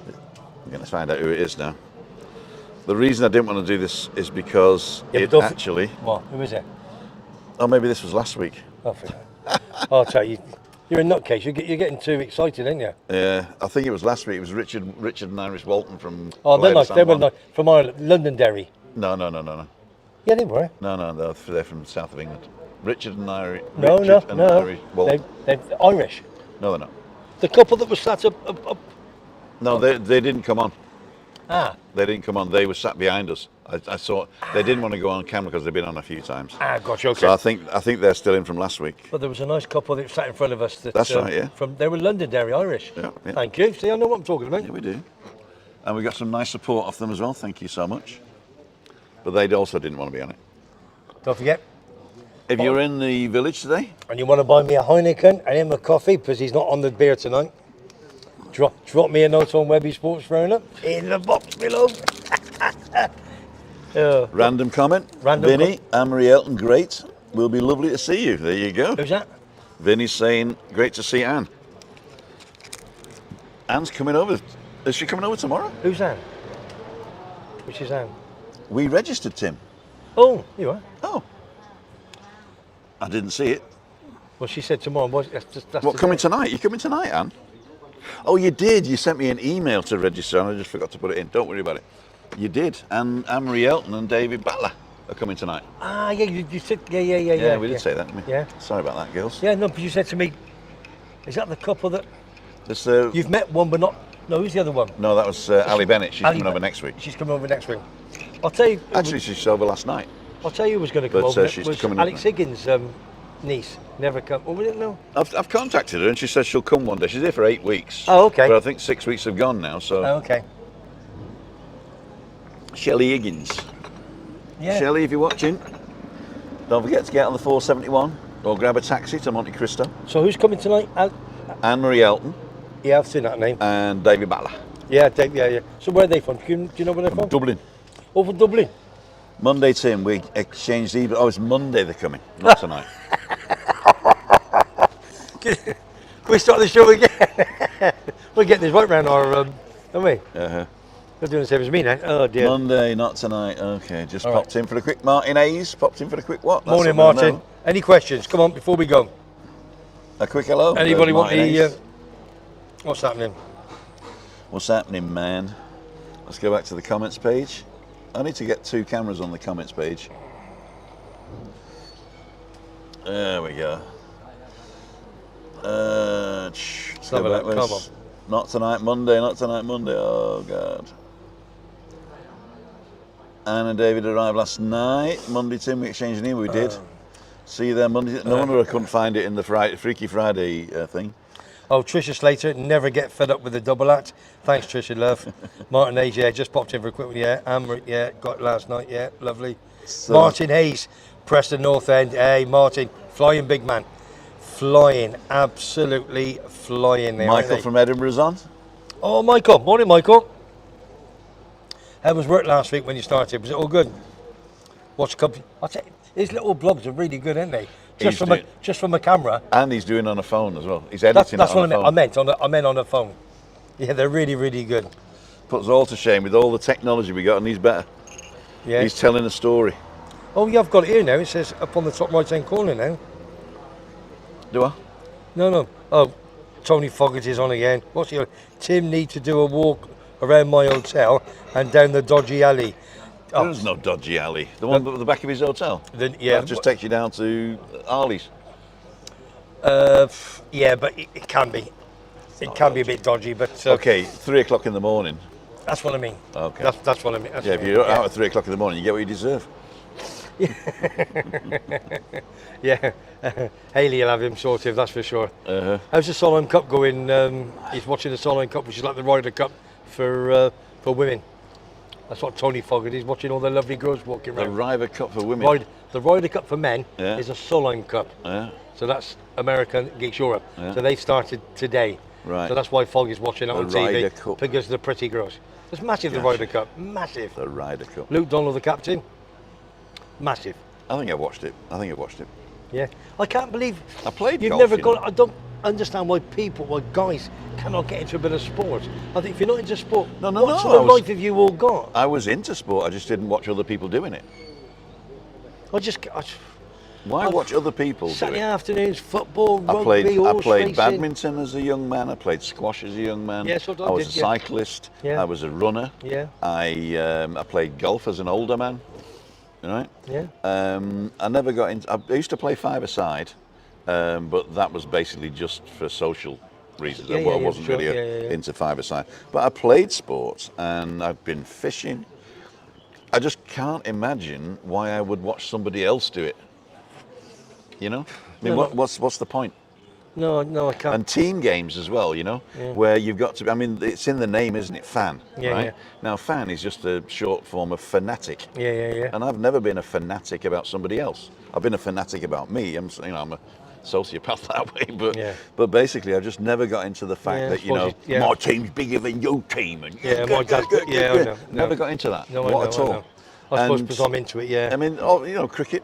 I'm going to find out who it is now. The reason I didn't want to do this is because Yeah, but it don't actually... What? Who is it? Oh, maybe this was last week. Oh, I'll tell you. You're a nutcase. You're getting too excited, aren't you? Yeah, I think it was last week. It was Richard and Iris Walton from... Oh, they're nice. San They were Juan. nice. From Ireland. Londonderry. No. Yeah, they were. No, they're from the south of England. Richard and Iris No. Walton. They're Irish. No, they're not. The couple that was sat up. No, they didn't come on. Ah. They didn't come on. They were sat behind us. I saw they didn't want to go on camera because they've been on a few times. Gotcha. Okay. So I think they're still in from last week. But there was a nice couple that sat in front of us. That's right, yeah. They were Londonderry Irish. Yeah. Thank you. See, I know what I'm talking about. Yeah, we do. And we got some nice support off them as well. Thank you so much. But they also didn't want to be on it. Don't forget. If you're in the village today, And you want to buy me a Heineken and him a coffee because he's not on the beer tonight. Drop me a note on Webby Sports Roundup in the box below. random comment. Random Vinny, Anne-Marie Elton, great. Will be lovely to see you. There you go. Who's that? Vinny's saying, great to see Anne. Anne's coming over. Is she coming over tomorrow? Who's that? Which is how? We registered, Tim. Oh, you are. Oh. I didn't see it. Well, she said tomorrow. That's What, coming today. tonight? You coming tonight, Anne? Oh, you did. You sent me an email to register and I just forgot to put it in. Don't worry about it. You did. And Anne-Marie Elton and David Butler are coming tonight. Ah, yeah, you said, yeah. Yeah, we did say that, didn't we? Yeah. Sorry about that, girls. Yeah, no, but you said to me, is that the couple that This, you've met one but not? No, who's the other one? no, that was Ali Bennett. She's Ali coming over Be- next week. She's coming over next week. I'll tell you. Actually, she's over last night. I'll tell you who was going to come But, over. she's was coming Alex over. Higgins' niece. Never come. Oh, we didn't know. I've contacted her and she says she'll come one day. She's here for 8 weeks. Oh, okay. But I think 6 weeks have gone now, so. Oh, okay. Shelley Higgins. Yeah. Shelley, if you're watching, don't forget to get on the 471 or grab a taxi to Monte Cristo. So who's coming tonight? Anne-Marie Elton Yeah, I've seen that name. and David Butler. Yeah, Dave, yeah. So where are they from? Do you know where they're from? Dublin. Over Dublin. Monday, Tim, we exchanged even. Oh, it's Monday they're coming, not tonight. Can we start the show again? We're getting this right round our, aren't we? Uh-huh. You're doing the same as me now. Oh dear. Monday, not tonight. Okay, just All popped in for the quick. Martin Hayes popped in for the quick what? That's Morning, what I Martin. know. Any questions? Come on, before we go. A quick hello. Anybody want Martin the? Hayes. What's happening? What's happening, man? Let's go back to the comments page. I need to get 2 cameras on the comments page. There we go. Let's have go a look, backwards. come on. Not tonight, Monday. Not tonight, Monday. Oh God. Anne and David arrived last night. Monday, Tim, we exchanged an email. We did. See you there Monday. No wonder I couldn't find it in the Freaky Friday thing. Oh, Tricia Slater, never get fed up with the double act. Thanks, Tricia, love. Martin Hayes, yeah, just popped in for a quick one, yeah. Amber, yeah, got it last night, yeah, lovely. So- Martin Hayes, Preston North End. Hey, Martin, flying big man. Flying, absolutely flying there. aren't Michael they? from Edinburgh's on. Oh, Michael. Morning, Michael. How was work last week when you started? Was it all good? Watch a couple. I'll tell you, his little blogs are really good, aren't they? He's doing- Just from a camera. And he's doing on a phone as well. He's That's editing it what on a phone. I meant on a phone. Yeah, they're really, really good. Puts us all to shame with all the technology we got, and he's better. Yeah. He's telling a story. Oh, yeah, I've got it here now. It says up on the top right-hand corner now. Do I? No. Oh, Tony Foggett is on again. What's he on? Tim needs to do a walk around my hotel and down the dodgy alley. Oh, There's no dodgy alley. The one at the back of his hotel. yeah. That just takes you down to Arley's. Yeah, but it can be. It can be a bit dodgy, but Okay, 3 o'clock in the morning. that's what I mean. Okay. That's what I mean. That's Yeah, what if I you're mean. out at 3 o'clock in the morning, you get what you deserve. Yeah, Haley will have him sorted, that's for sure. Uh-huh. How's the Solheim Cup going? He's watching the Solheim Cup, which is like the Ryder Cup for women. That's what Tony Foggett is watching all the lovely girls walking The around. Ryder Cup for women. The Ryder Cup for men Yeah. is a Solheim Cup. Yeah. So that's American Geeks Europe. Yeah. So they've started today. Right. So that's why Fogg is watching it The on TV Ryder Cup. because of the pretty girls. It's massive, the Gotcha. Ryder Cup, massive. The Ryder Cup. Luke Donald, the captain, massive. I think I watched it. Yeah, I can't believe I played you've golf, never you know. got. I don't understand why guys cannot get into a bit of sport. I think if you're not into sport, No, what sort I of was- life have you all got? I was into sport. I just didn't watch other people doing it. Why I've- watch other people do Saturday it? afternoons, football, I rugby, horse played racing. badminton as a young man. I played squash as a young man. Yes, I I was did, a yeah. cyclist. Yeah. I was a runner. Yeah. I played golf as an older man. Right. Yeah. I never got into. I used to play five-a-side, but that was basically just for social reasons. Yeah, I yeah, wasn't sure, really yeah. into five-a-side. But I played sports and I've been fishing. I just can't imagine why I would watch somebody else do it. You know, I mean, No, what's the point? No, I can't. And team games as well, you know, where you've got to. I mean, it's in the name, isn't it? Fan, Yeah, right? yeah. Now, fan is just a short form of fanatic. Yeah. And I've never been a fanatic about somebody else. I've been a fanatic about me. I'm a sociopath that way, but basically, I just never got into the fact Yeah, I that suppose you- yeah. my team's bigger than your team, and Yeah, my dad. Yeah, I know. never got into that. No, What I know, at all? I know. I suppose And- because I'm into it. Yeah. I mean, cricket.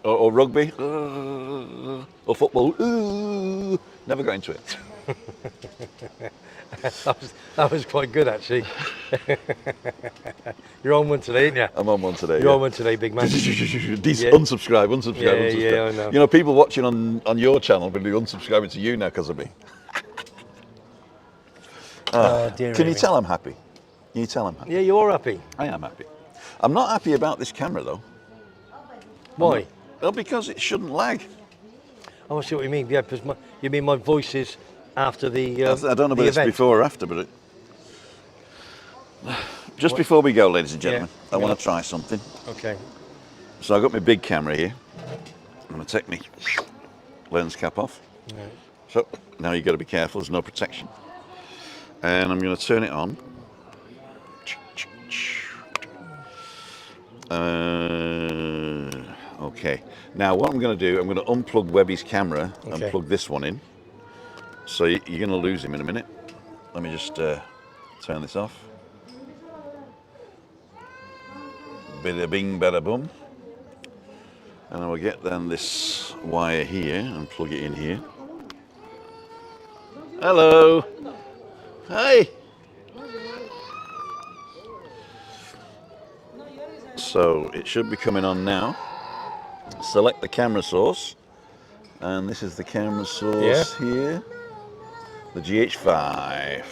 Or rugby, or football, never got into it. That was quite good, actually. You're on one today, ain't you? I'm on one today. You're yeah. on one today, big man. Unsubscribe, unsubscribe, Yeah, unsubscribe. yeah, I know. You know, people watching on your channel will be unsubscribing to you now because of me. Oh, dear Can you Amy. tell I'm happy? Can you tell I'm happy? Yeah, you're happy. I am happy. I'm not happy about this camera though. Why? Well, because it shouldn't lag. Oh, I see what you mean. Yeah, because you mean my voice is after the I don't know the whether it's event. before or after, but just before we go, ladies and gentlemen, I Yeah. want to try something. Okay. So I've got my big camera here. I'm going to take my lens cap off. Right. So now you've got to be careful, there's no protection. And I'm going to turn it on. Okay. Now what I'm going to do, I'm going to unplug Webby's camera and Okay. plug this one in. So you're going to lose him in a minute. Let me just turn this off. Bada bing, bada boom. And I will get then this wire here and plug it in here. Hello. Hey. So it should be coming on now. Select the camera source. And this is the camera source here. The GH5.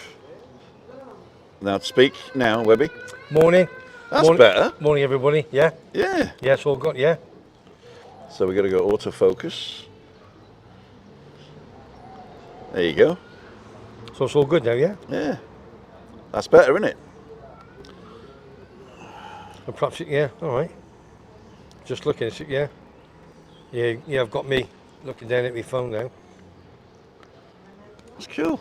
Now speak now, Webby. Morning. That's Morning. better. Morning, everybody. Yeah. Yeah. Yeah, it's all good. Yeah. So we've got to go autofocus. There you go. So it's all good now. Yeah. Yeah. That's better, isn't it? And perhaps yeah. All right. Just looking at it. Yeah. Yeah. Yeah. I've got me looking down at my phone now. That's cool.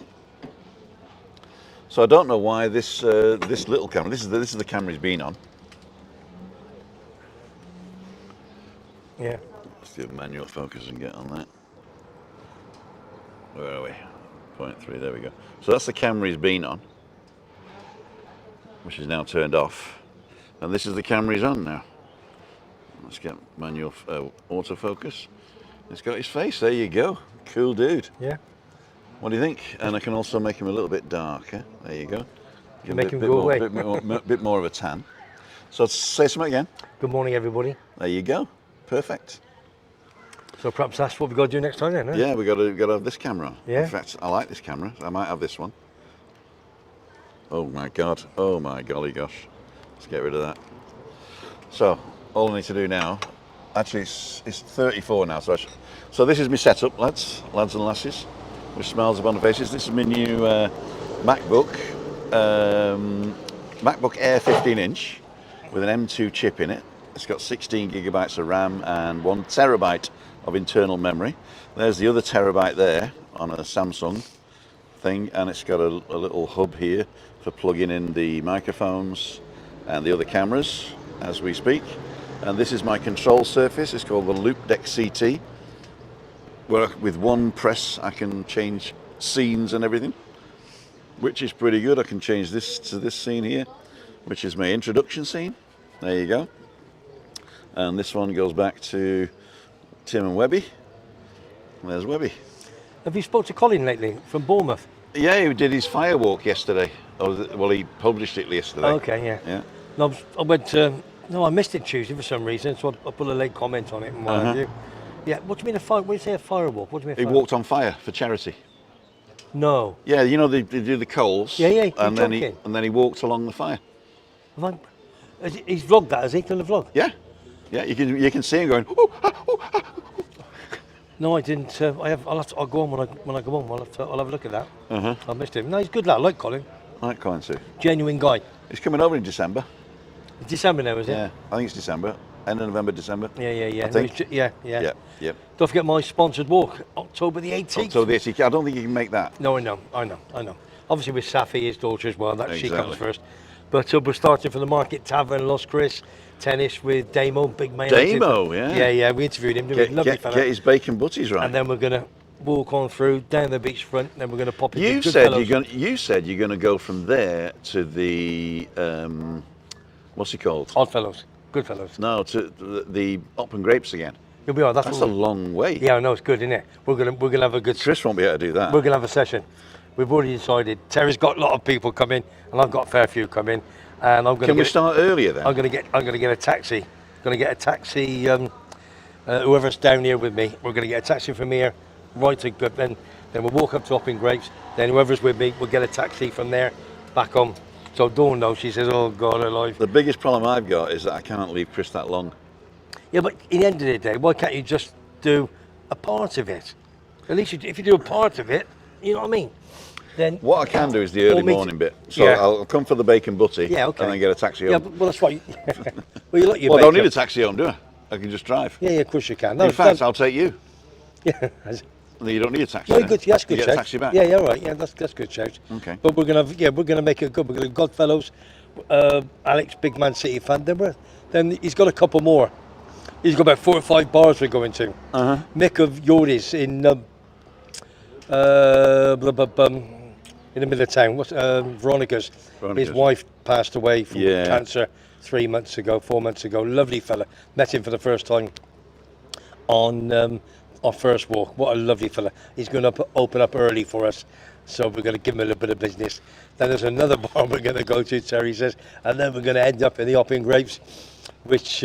So I don't know why this this little camera. This is the camera he's been on. Yeah. Let's do manual focus and get on that. Where are we? 0.3. There we go. So that's the camera he's been on, which is now turned off, and this is the camera he's on now. Let's get manual autofocus. It's got his face. There you go. Cool dude. Yeah. What do you think? And I can also make him a little bit darker. There you go. Give Make a him bit go more, away. bit more of a tan. So say something again. Good morning, everybody. There you go. Perfect. So perhaps that's what we've got to do next time then, huh? Yeah, we got to have this camera on. Yeah. In fact, I like this camera. I might have this one. Oh my God. Oh my golly gosh. Let's get rid of that. So all I need to do now. Actually, it's 34 now. So this is my setup, lads and lasses, with smiles upon the faces. This is my new MacBook Air 15-inch with an M2 chip in it. It's got 16 gigabytes of RAM and 1 terabyte of internal memory. There's the other terabyte there on a Samsung thing, and it's got a little hub here for plugging in the microphones and the other cameras as we speak. And this is my control surface. It's called the Loop Deck CT, where with one press I can change scenes and everything, which is pretty good. I can change this to this scene here, which is my introduction scene. There you go. And this one goes back to Tim and Webby. There's Webby. Have you spoke to Colin lately from Bournemouth? Yeah, he did his firewalk yesterday. Well, he published it yesterday. Okay, yeah. Yeah. No, I went. No, I missed it Tuesday for some reason, so I put a late comment on it and what have you. Yeah. What do you mean a fire? When you say a firewalk, what do you mean? He walked on fire for charity. No. Yeah, you know they do the coals. Yeah, yeah, you're And then joking. he walked along the fire. He's vlogged that, has he? Done the vlog? Yeah, yeah. You can see him going. "Ooh, ah, ooh, ah." No, I didn't. I'll go on when I go on. I'll have a look at that. I missed him. No, he's a good lad. I like Colin. I like Colin too. Genuine guy. He's coming over in December. It's December now, is it? Yeah, I think it's December. End of November, December. Yeah. I think. Yeah. Yep. Don't forget my sponsored walk, October the 18th. October the 18th. I don't think you can make that. No, I know. Obviously with Safi, his daughter as well, that she comes Exactly. first. But we're starting from the Market Tavern, Los Chris, tennis with Damo, big man. Damo, yeah. Yeah, we interviewed him, didn't we? Lovely fella. Get his bacon butties right. And then we're going to walk on through, down the beachfront, then we're going to pop into You said you're going to go from there to the what's it called? Oddfellows, Goodfellows. No, to the Up and Grapes again. You'll be all right. That's a long way. Yeah, I know, it's good, isn't it? We're gonna have a good. Chris won't be able to do that. We're gonna have a session. We've already decided. Terry's got a lot of people coming, and I've got a fair few coming. And I'm gonna. Can we start earlier then? I'm gonna get a taxi. Gonna get a taxi. Whoever's down here with me, we're gonna get a taxi from here, right to good. Then we'll walk up to Hopping Grapes. Then whoever's with me, we'll get a taxi from there back home. So Dawn knows. She says, "Oh God, alive." The biggest problem I've got is that I can't leave Chris that long. Yeah, but at the end of the day, why can't you just do a part of it? At least if you do a part of it, you know what I mean? Then What I can do is the early morning bit. So Yeah. I'll come for the bacon butty Yeah, okay. and then get a taxi home. Yeah, but, well, that's right. Well, you like your Well, I don't bacon. need a taxi home, do I? I can just drive. Yeah, of course you can. No, In fact, I'll take you. yeah. No, you don't need a taxi. Very then. good. Yeah, that's You good get shout. a taxi back. Yeah, all right. Yeah, that's good shout. Okay. But we're gonna make it good. We're gonna Godfellows, Alex, big Man City fan. Then he's got a couple more. He's got about 4 or 5 bars we're going to. Mick of Yordies in in the middle of town. What's Veronica's? His wife passed away from cancer 4 months ago. Lovely fella. Met him for the first time on our first walk. What a lovely fella. He's going to open up early for us, so we're going to give him a little bit of business. Then there's another bar we're going to go to, Terry says, and then we're going to end up in the Hopping Grapes, which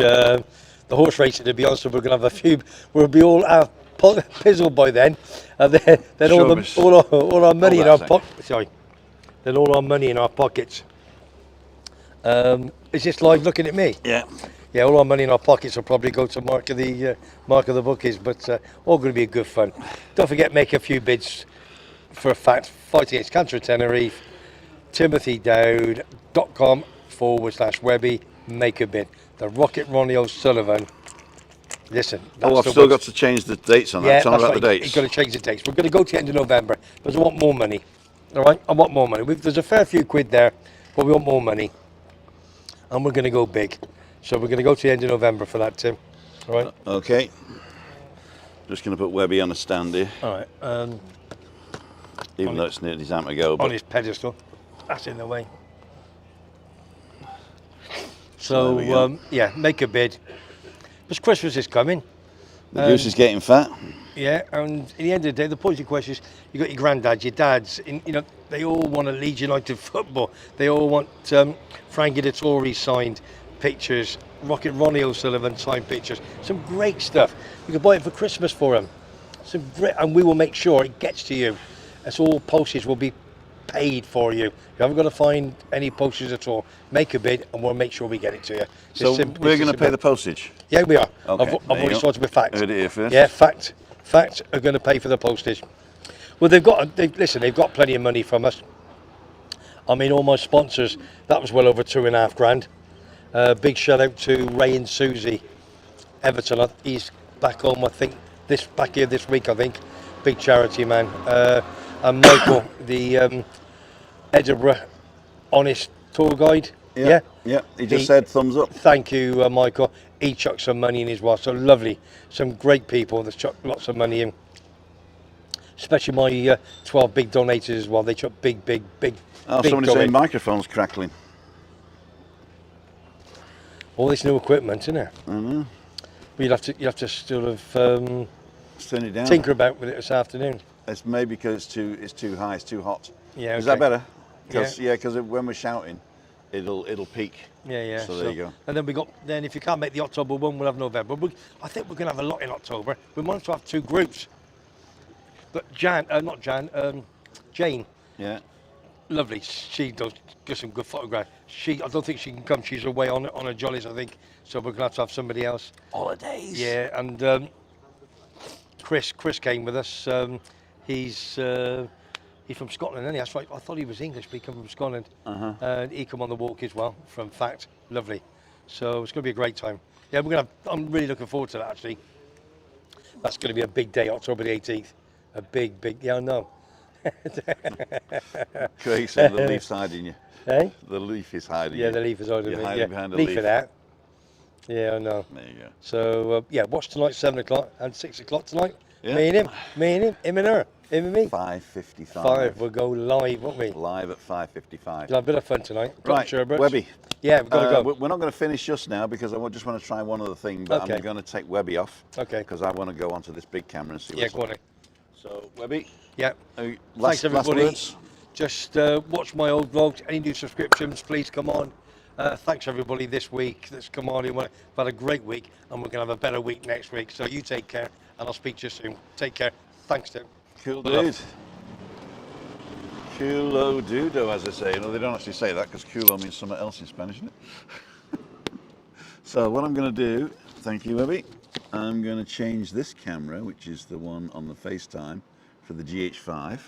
the horse racing, to be honest, we're going to have a few. We'll be all out pizzled by then, and then all our money in our pockets. Sorry, then all our money in our pockets. Is this live looking at me? Yeah. Yeah, all our money in our pockets will probably go to mark of the bookies, but all going to be good fun. Don't forget, make a few bids for a fact. Fight Against Cancer Tenerife, timothyDowd.com/Webby. Make a bid. The Rocket Ronnie O'Sullivan. Listen. I've still got to change the dates on that. Yeah, Tell me about the dates. You've got to change the dates. We're going to go to the end of November, but I want more money. All right, I want more money. There's a fair few quid there, but we want more money, and we're going to go big. So we're going to go to the end of November for that, Tim. All right. Okay. Just going to put Webby on a stand here. All right. Even though it's nearly time to go. But On his pedestal. That's in the way. So yeah, make a bid. Because Christmas is coming. the goose is getting fat. Yeah, and at the end of the day, the point of the question is, you got your granddads, your dads, and you know they all want a Leeds United football. They all want Frankie Dettori signed pictures, Rocket Ronnie O'Sullivan signed pictures. Some great stuff. You can buy it for Christmas for them. Some great, and we will make sure it gets to you. It's all postage will be paid for you. You haven't got to find any postage at all. Make a bid, and we'll make sure we get it to you. So we're going to pay the postage. Yeah, we are. Okay, I've already started with Fact. Heard it here first. Yeah, Fact are going to pay for the postage. Well, they've got plenty of money from us. I mean, all my sponsors, that was well over £2.5 grand. Big shout out to Ray and Susie Everton. He's back home, I think, back here this week, I think. Big charity man. And Michael, the Edinburgh Honest tour guide. Yeah. He just said thumbs up. Thank you, Michael. He chucked some money in as well. So lovely. Some great people that chucked lots of money in. Especially my 12 big donators as well. They chucked big. Oh, big somebody's saying microphone's crackling. All this new equipment, isn't it? I know. But you have to sort of Turn it down. tinker about with it this afternoon. It's maybe because it's too high, it's too hot. Yeah. Is that better? Because Yeah. when we're shouting, it'll peak. Yeah. So there you go. And then if you can't make the October one, we'll have November. I think we're going to have a lot in October. We might as well have 2 groups. But Jane. Yeah. Lovely. She does get some good photographs. I don't think she can come. She's away on her jollies, I think. So we're going to have somebody else. Holidays. Yeah, and Chris came with us. He's from Scotland, isn't he? That's right. I thought he was English, but he came from Scotland. And he come on the walk as well from Fact. Lovely. So it's going to be a great time. Yeah, I'm really looking forward to that, actually. That's going to be a big day, October the 18th. A big. Yeah, I know. Craig said the leaf's hiding you. Hey? The leaf is hiding you. Yeah, the leaf is hiding me. You're hiding behind the leaf leaf. of that. Yeah, I know. There you go. So watch tonight, 7 o'clock and 6 o'clock tonight. Yeah. Me and him and her, him and me. 5:55. 5. We'll go live, won't we? Live at 5:55. We'll have a bit of fun tonight. Right, Sherbets. Webby. Yeah, we've got to go. We're not going to finish just now because just want to try one other thing, but Okay. I'm going to take Webby off. Okay. Because I want to go onto this big camera and see Yeah, what's go on then. So, Webby, Yeah. last Thanks, everybody. words? Just watch my old vlogs. Any new subscriptions, please come on. Thanks, everybody, this week that's come on. We've had a great week, and we're going to have a better week next week. So you take care, and I'll speak to you soon. Take care. Thanks, Tim. Cool Love. dude. Culo dudo, as they say. You know, they don't actually say that because culo means something else in Spanish, isn't it? So what I'm going to do, thank you, Webby, I'm going to change this camera, which is the one on the FaceTime, for the GH5,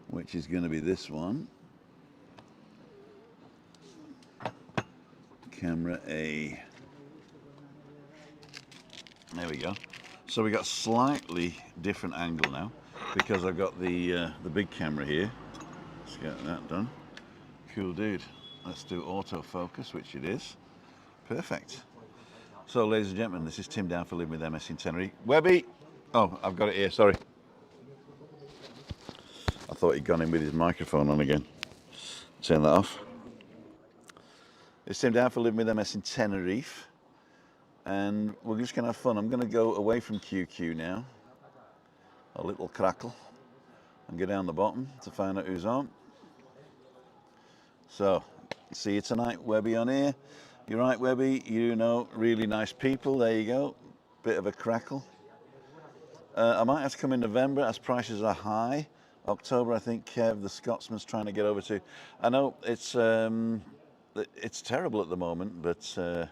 which is going to be this one. Camera A. There we go. So we got slightly different angle now because I've got the big camera here. Let's get that done. Cool dude. Let's do autofocus, which it is. Perfect. So, ladies and gentlemen, this is Tim down for Living with MS in Tenerife. Webby! Oh, I've got it here, sorry. I thought he'd gone in with his microphone on again. Turn that off. It's Tim down for Living with MS in Tenerife. And we're just going to have fun. I'm going to go away from QQ now. A little crackle. And go down the bottom to find out who's on. So, see you tonight, Webby on here. You're right, Webby, you know, really nice people. There you go. Bit of a crackle. I might have to come in November as prices are high. October, I think Kev, the Scotsman's trying to get over to. I know it's terrible at the moment, but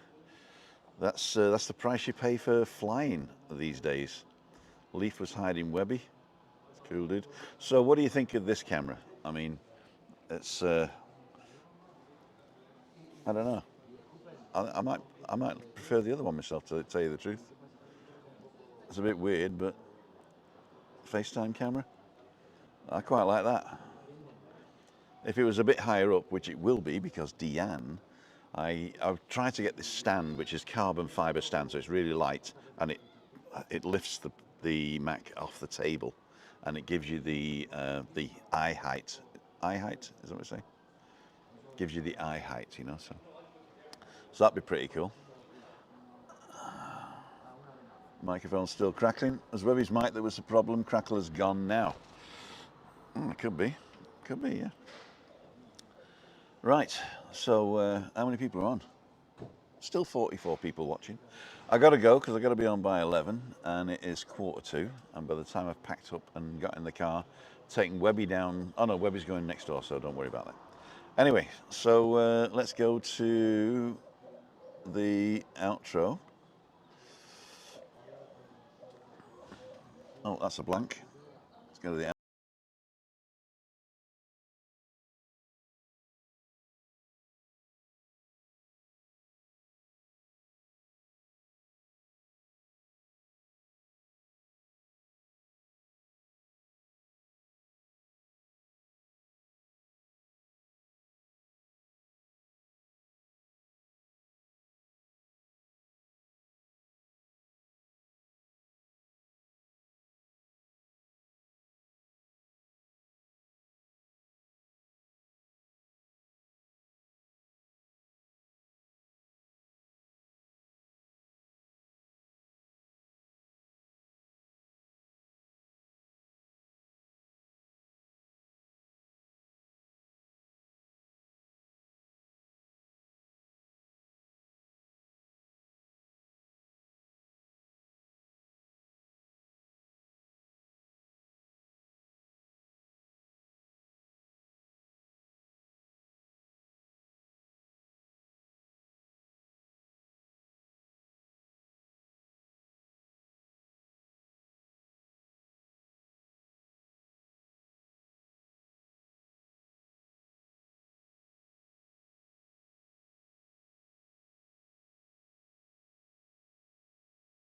that's the price you pay for flying these days. Leaf was hiding Webby. Cool, dude. So, what do you think of this camera? I mean, it's I don't know. I might prefer the other one myself, to tell you the truth. It's a bit weird, but FaceTime camera, I quite like that. If it was a bit higher up, which it will be because Deanne, I've tried to get this stand, which is carbon fiber stand, so it's really light, and it lifts the Mac off the table, and it gives you the eye height. Eye height, is that what we say? Gives you the eye height, you know. So that'd be pretty cool. Microphone's still crackling. As Webby's mic, there was a problem. Crackle has gone now. It could be, yeah. Right. So how many people are on? Still 44 people watching. I got to go because I got to be on by 11, and it is 1:45. And by the time I've packed up and got in the car, taking Webby down. Oh no, Webby's going next door, so don't worry about that. Anyway, so let's go to the outro. Oh, that's a blank. Let's go to the